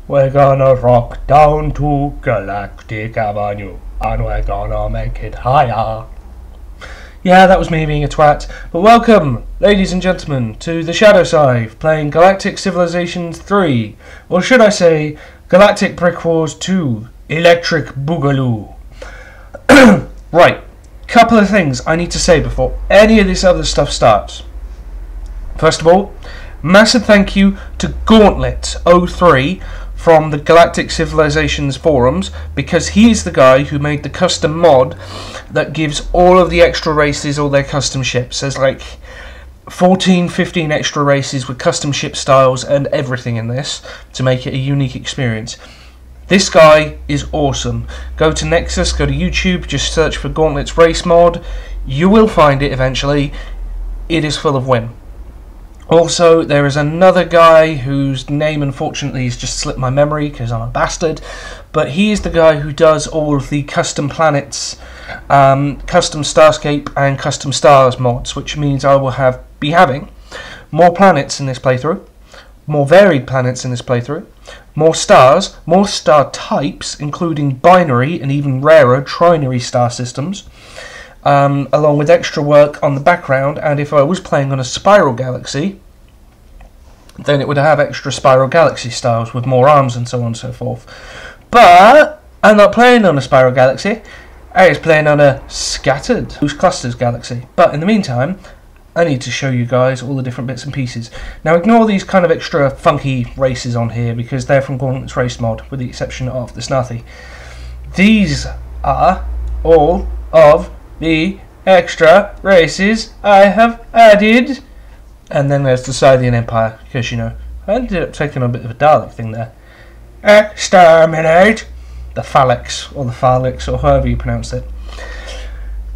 We're gonna rock down to Galactic Avenue and we're gonna make it higher. Yeah, that was me being a twat. But welcome, ladies and gentlemen, to the Shadow Scythe playing Galactic Civilizations 3, or should I say, Galaktik Brikwars 2, Elektrik Boogaloo. Right, couple of things I need to say before any of this other stuff starts. First of all, massive thank you to Gauntlet03 from the Galactic Civilizations forums, because he's the guy who made the custom mod that gives all of the extra races all their custom ships. There's like 14-15 extra races with custom ship styles and everything in this to make it a unique experience. This guy is awesome. Go to Nexus, go to YouTube, just search for Gauntlet's race mod. You will find it eventually. It is full of win. Also, there is another guy whose name unfortunately has just slipped my memory because I'm a bastard, but he is the guy who does all of the custom planets, custom Starscape and custom stars mods, which means I will be having more planets in this playthrough, more varied planets in this playthrough, more stars, more star types, including binary and even rarer trinary star systems, along with extra work on the background. And if I was playing on a spiral galaxy, then it would have extra spiral galaxy styles with more arms and so on and so forth. But I'm not playing on a spiral galaxy, I was playing on a scattered loose clusters galaxy. But in the meantime, I need to show you guys all the different bits and pieces. Now ignore these kind of extra funky races on here because they're from Gauntlet's race mod, with the exception of the Snarthy. These are all of the extra races I have added. And then there's the Scythian Empire, because you know, I ended up taking a bit of a Dalek thing there. Exterminate the Phalanx, or the Phalanx, or however you pronounce it.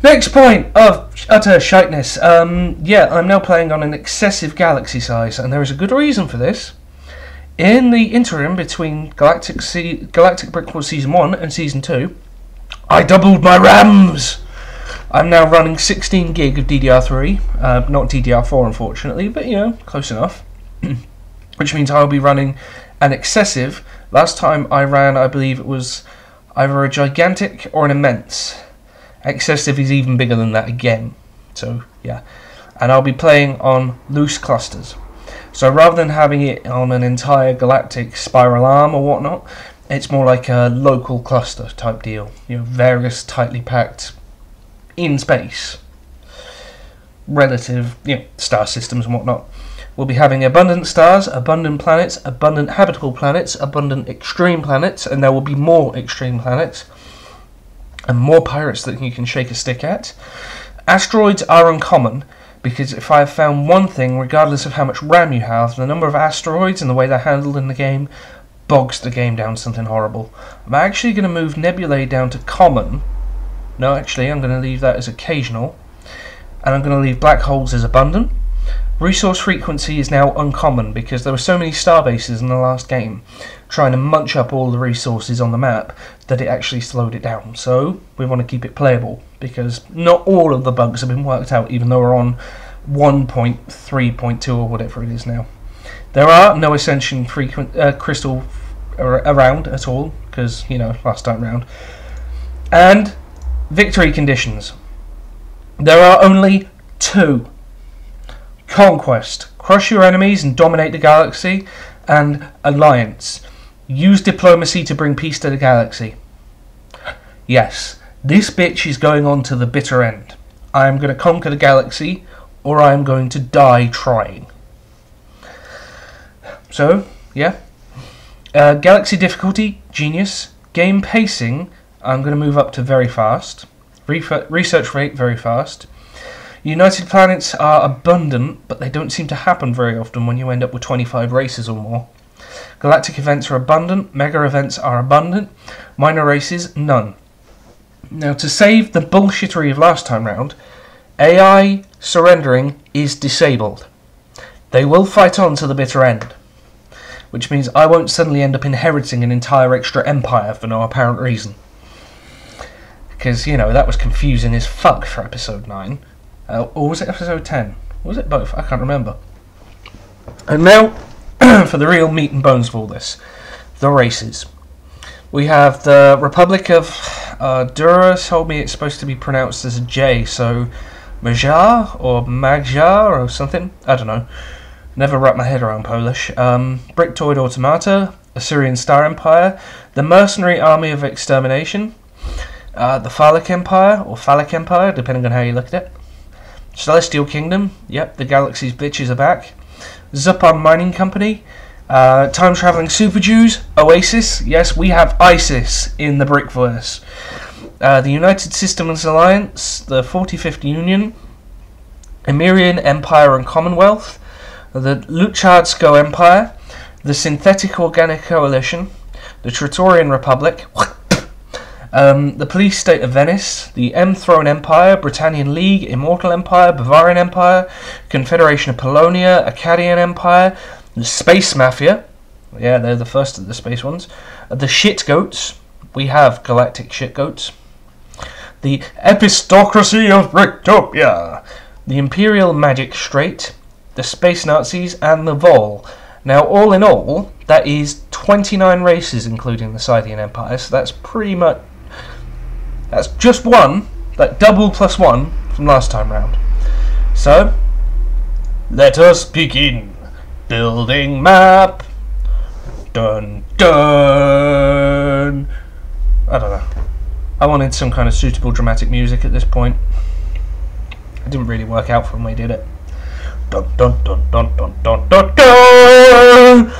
Next point of utter shiteness. Yeah, I'm now playing on an excessive galaxy size, and there is a good reason for this. In the interim between Galactic Brikwars Season 1 and Season 2, I doubled my RAMs! I'm now running 16 gig of DDR3, not DDR4 unfortunately, but you know, close enough. Which means I'll be running an excessive. Last time I ran, I believe it was either a gigantic or an immense. Excessive is even bigger than that again. So yeah, and I'll be playing on loose clusters. So rather than having it on an entire galactic spiral arm or whatnot, it's more like a local cluster type deal. You know, various tightly packed in space relative, you know, star systems and whatnot. We'll be having abundant stars, abundant planets, abundant habitable planets, abundant extreme planets, and there will be more extreme planets and more pirates that you can shake a stick at. Asteroids are uncommon, because if I have found one thing, regardless of how much RAM you have, the number of asteroids and the way they're handled in the game bogs the game down something horrible. I'm actually going to move nebulae down to common. No, actually, I'm going to leave that as occasional. And I'm going to leave black holes as abundant. Resource frequency is now uncommon because there were so many starbases in the last game trying to munch up all the resources on the map that it actually slowed it down. So we want to keep it playable because not all of the bugs have been worked out, even though we're on 1.3.2 or whatever it is now. There are no ascension crystal around at all because, you know, last time round. And victory conditions. There are only 2. Conquest. Crush your enemies and dominate the galaxy. And alliance. Use diplomacy to bring peace to the galaxy. Yes, this bitch is going on to the bitter end. I am going to conquer the galaxy, or I am going to die trying. So, yeah. Galaxy difficulty, genius. Game pacing, I'm going to move up to very fast. Research rate, very fast. United planets are abundant, but they don't seem to happen very often when you end up with 25 races or more. Galactic events are abundant. Mega events are abundant. Minor races, none. Now, to save the bullshittery of last time round, AI surrendering is disabled. They will fight on to the bitter end, which means I won't suddenly end up inheriting an entire extra empire for no apparent reason. Because, you know, that was confusing as fuck for episode 9. Or was it episode 10? Was it both? I can't remember. And now, for the real meat and bones of all this. the races. We have the Republic of Dura told me it's supposed to be pronounced as a J, so Magyar or Magyar or something. I don't know. Never wrapped my head around Polish. Bricktoid Automata, Assyrian Star Empire, the Mercenary Army of Extermination, the Phallic Empire, or Phallic Empire, depending on how you look at it. Celestial Kingdom, yep, the galaxy's bitches are back. Zupan Mining Company, time-travelling Super Jews, Oasis, yes, we have ISIS in the Brickverse. The United Systems Alliance, the 45th Union, Emirian Empire and Commonwealth, the Luchardsko Empire, the Synthetic Organic Coalition, the Tratorian Republic, the Police State of Venice, the M-Throne Empire, Britannian League, Immortal Empire, Bavarian Empire, Confederation of Polonia, Akkadian Empire, the Space Mafia, yeah, they're the first of the space ones, the Shit Goats, we have Galactic Shit Goats, the Epistocracy of Bricktopia, the Imperial Magic Strait, the Space Nazis, and the Vol. Now, all in all, that is 29 races, including the Scythian Empire, so that's pretty much... that's just one, that double plus one from last time round. So, let us begin. Building map. Dun dun. I don't know. I wanted some kind of suitable dramatic music at this point. It didn't really work out for when we did it. Dun dun dun dun dun dun dun dun dun dun.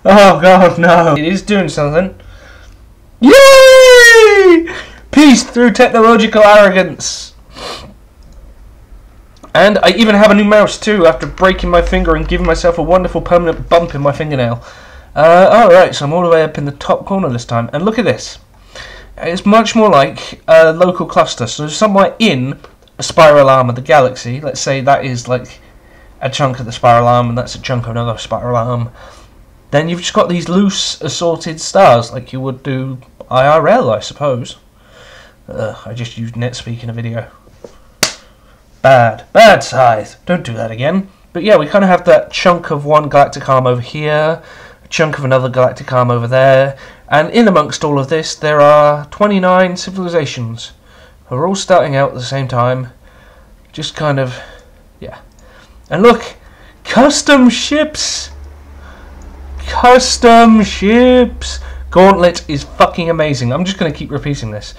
Oh god, no. It is doing something. Yay! Peace through technological arrogance. And I even have a new mouse too, after breaking my finger and giving myself a wonderful permanent bump in my fingernail. Alright, so I'm all the way up in the top corner this time. And look at this. It's much more like a local cluster. So somewhere in a spiral arm of the galaxy, let's say that is like a chunk of the spiral arm and that's a chunk of another spiral arm, then you've just got these loose assorted stars like you would do IRL, I suppose. I just used NetSpeak in a video. Bad Scythe. Don't do that again. But yeah, we kind of have that chunk of one galactic arm over here, a chunk of another galactic arm over there, and in amongst all of this there are 29 civilizations who are all starting out at the same time. Just kind of, yeah. And look, custom ships! Custom ships! Gauntlet is fucking amazing. I'm just going to keep repeating this.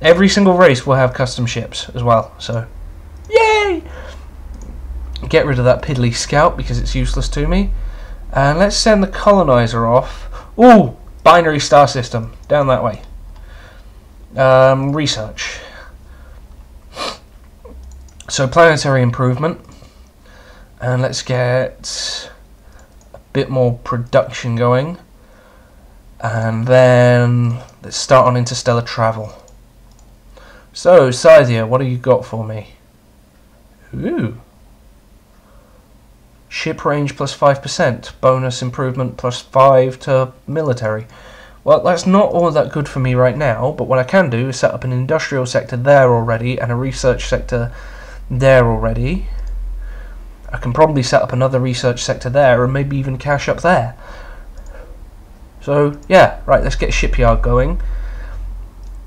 Every single race will have custom ships as well, so... yay! Get rid of that piddly scout because it's useless to me. And let's send the colonizer off. Ooh! Binary star system. Down that way. Research. So planetary improvement. And let's get a bit more production going. And then let's start on interstellar travel. So, Scythia, what have you got for me? Ooh. Ship range plus 5%. Bonus improvement plus 5 to military. Well, that's not all that good for me right now, but what I can do is set up an industrial sector there already and a research sector there already. I can probably set up another research sector there and maybe even cash up there. So, yeah, right, let's get a shipyard going.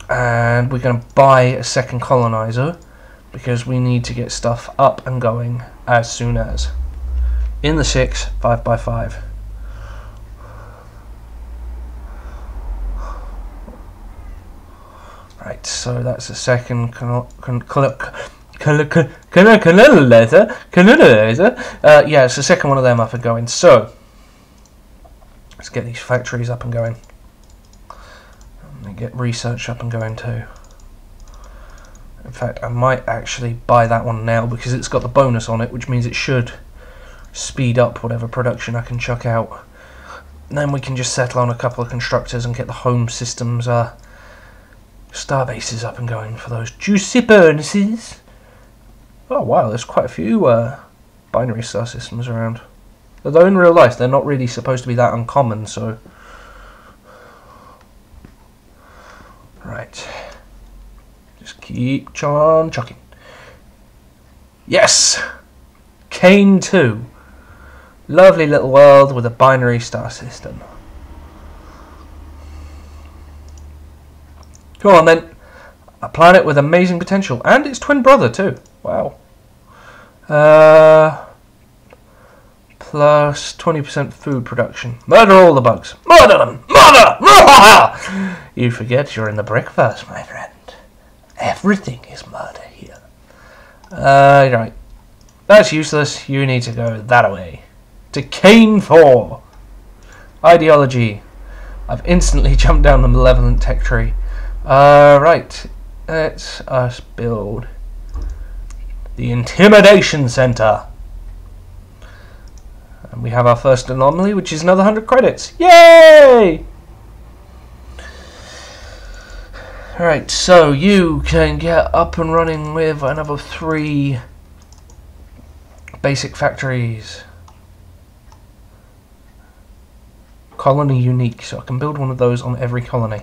And we're going to buy a second colonizer because we need to get stuff up and going as soon as. In the 6, 5x5. Right, so that's the second colonizer. Yeah, it's the second one of them up and going. So, let's get these factories up and going. And get research up and going too. In fact, I might actually buy that one now because it's got the bonus on it, which means it should speed up whatever production I can chuck out. And then we can just settle on a couple of constructors and get the home systems star bases up and going for those juicy bonuses. Oh wow, there's quite a few binary star systems around. Although in real life they're not really supposed to be that uncommon, so... Right. Just keep on chucking. Yes! Kane 2. Lovely little world with a binary star system. Go on then. A planet with amazing potential. And its twin brother too. Wow. Plus 20% food production. Murder all the bugs. Murder them! Murder! You forget you're in the Brikwars, my friend. Everything is murder here. Right. That's useless. You need to go that way. To Kanon 4. Ideology. I've instantly jumped down the malevolent tech tree. Right. Let's us build the Intimidation Center. And we have our first anomaly, which is another 100 credits. Yay! Alright, so you can get up and running with another 3 basic factories. Colony unique, so I can build one of those on every colony.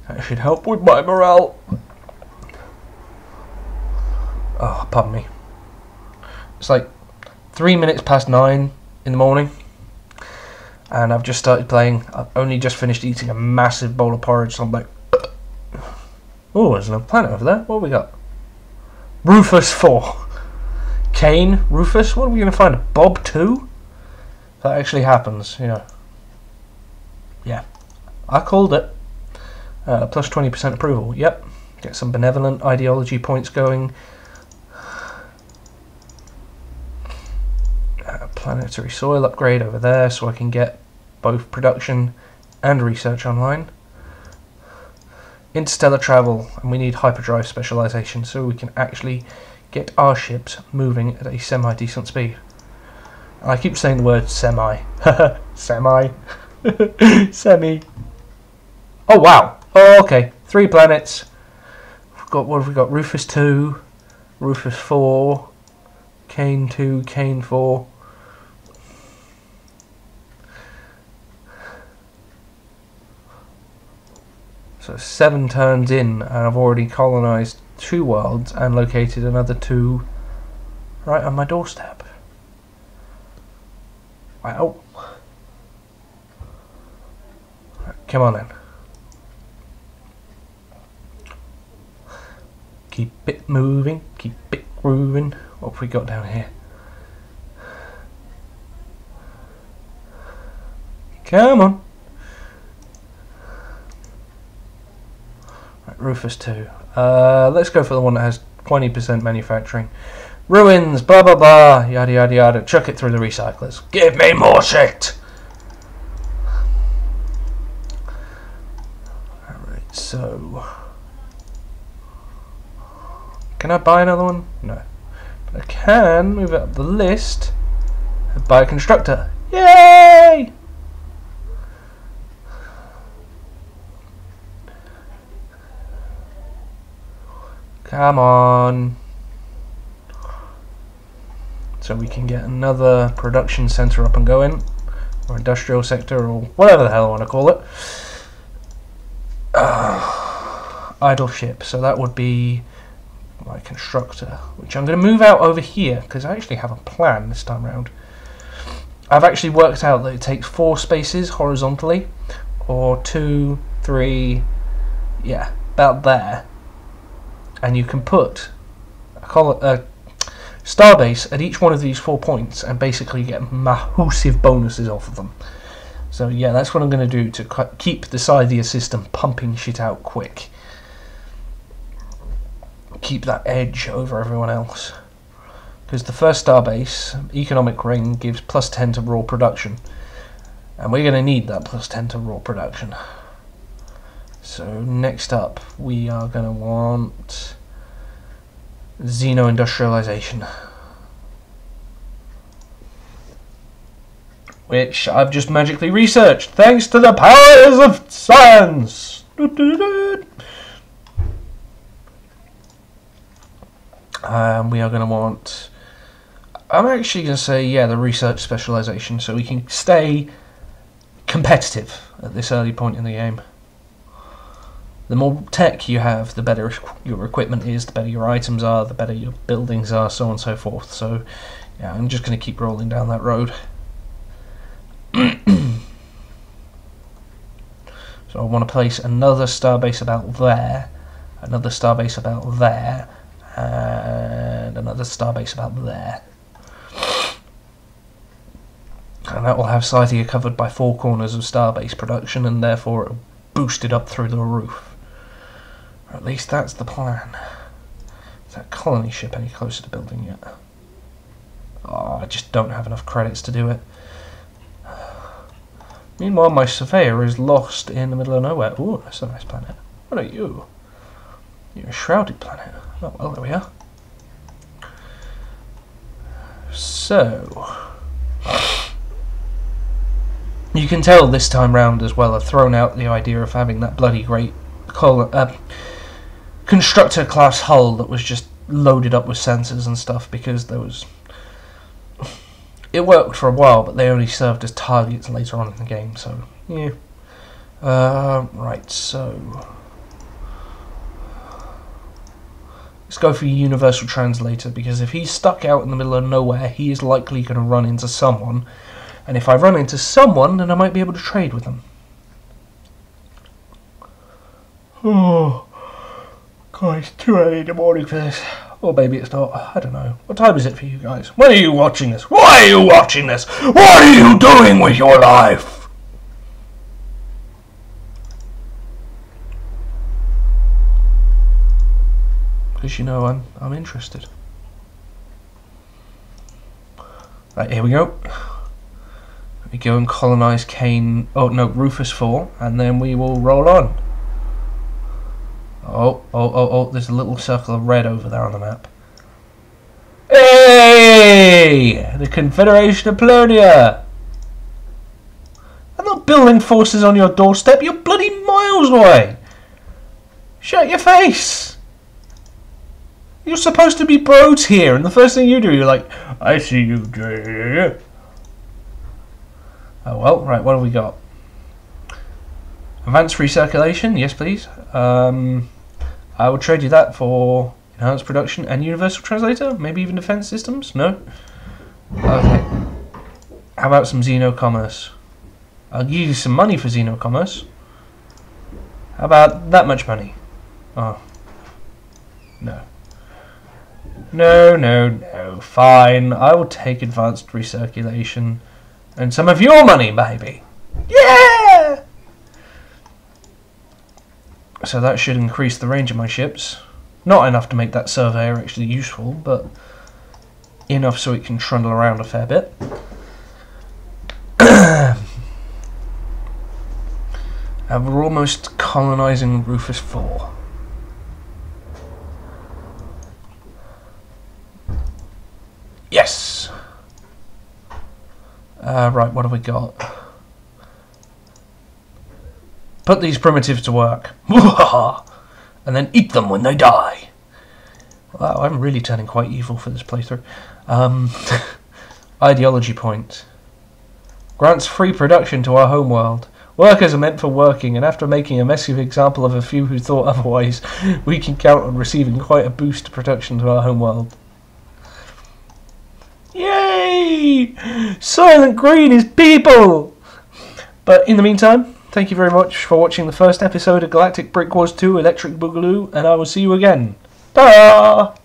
That should help with my morale. Oh, pardon me. It's like 3 minutes past 9 in the morning, and I've just started playing. I've only just finished eating a massive bowl of porridge, so I'm like, oh, there's another planet over there. What have we got? Rufus 4. Kane, Rufus, what are we going to find? Bob 2? If that actually happens, you know. Yeah, I called it. Plus 20% approval. Yep. Get some benevolent ideology points going. Planetary soil upgrade over there, so I can get both production and research online. Interstellar travel, and we need hyperdrive specialization so we can actually get our ships moving at a semi-decent speed. And I keep saying the word semi. Semi. Semi. Oh wow. Oh, okay. 3 planets. We've got, what have we got? Rufus 2, Rufus 4, Kanon 2, Kanon 4. So 7 turns in, and I've already colonised 2 worlds and located another 2 right on my doorstep. Wow. Right, come on then. Keep it moving, keep it grooving. What have we got down here? Come on. Right, Rufus 2. Let's go for the one that has 20% manufacturing. Ruins, blah blah blah, yada yada yada. Chuck it through the recyclers. Give me more shit! Alright, so... Can I buy another one? No. But I can move it up the list and buy a constructor. Yay! Come on. So we can get another production center up and going, or industrial sector, or whatever the hell I want to call it. Idle ship. So that would be my constructor, which I'm going to move out over here because I actually have a plan this time around. I've actually worked out that it takes 4 spaces horizontally, or 2, 3, yeah, about there. And you can put a starbase at each one of these 4 points and basically get massive bonuses off of them. So yeah, that's what I'm going to do to keep the Scythia system pumping shit out quick. Keep that edge over everyone else. Because the first starbase, economic ring, gives plus 10 to raw production. And we're going to need that plus 10 to raw production. So next up, we are going to want xeno-industrialization, which I've just magically researched thanks to the powers of science. We are going to want, I'm actually going to say, yeah, the research specialization, so we can stay competitive at this early point in the game. The more tech you have, the better your equipment is, the better your items are, the better your buildings are, so on and so forth. So, yeah, I'm just going to keep rolling down that road. So I want to place another starbase about there, another starbase about there, and another starbase about there. And that will have Scythia covered by 4 corners of starbase production, and therefore it'll boost it up through the roof. Or at least that's the plan. Is that colony ship any closer to building yet? Oh, I just don't have enough credits to do it. Meanwhile, my surveyor is lost in the middle of nowhere. Ooh, that's a nice planet. What are you? You're a shrouded planet. Oh, well, there we are. So, you can tell this time round as well, I've thrown out the idea of having that bloody great constructor class hull that was just loaded up with sensors and stuff, because there was... It worked for a while, but they only served as targets later on in the game, so, yeah. Right, so... Let's go for a universal translator, because if he's stuck out in the middle of nowhere, he is likely going to run into someone. And if I run into someone, then I might be able to trade with them. Oh, God, it's too early in the morning for this. Or maybe it's not. I don't know. What time is it for you guys? When are you watching this? Why are you watching this? What are you doing with your life? Because you know I'm interested. Right, here we go. Let me go and colonize Kane. Oh no, Rufus 4, and then we will roll on. Oh, there's a little circle of red over there on the map. Hey! The Confederation of Polonia! I'm not building forces on your doorstep, you're bloody miles away! Shut your face! You're supposed to be bros here, and the first thing you do, you're like, I see you, Jay. Oh well, right, what have we got? Advanced recirculation, yes please. I will trade you that for enhanced production and universal translator, maybe even defense systems? No? Okay. How about some xenocommerce? I'll give you some money for xenocommerce. How about that much money? Oh. No. No. Fine. I will take advanced recirculation and some of your money, baby. Yeah! So that should increase the range of my ships. Not enough to make that surveyor actually useful, but enough so it can trundle around a fair bit. And we're almost colonising Rufus 4. Yes! Right, what have we got? Put these primitives to work. And then eat them when they die. Wow, I'm really turning quite evil for this playthrough. Ideology point. Grants free production to our homeworld. Workers are meant for working, and after making a messy example of a few who thought otherwise, we can count on receiving quite a boost to production to our homeworld. Yay! Silent Green is people! But in the meantime, thank you very much for watching the first episode of Galaktik Brikwars 2 Elektrik Boogaloo, and I will see you again. Ta-da!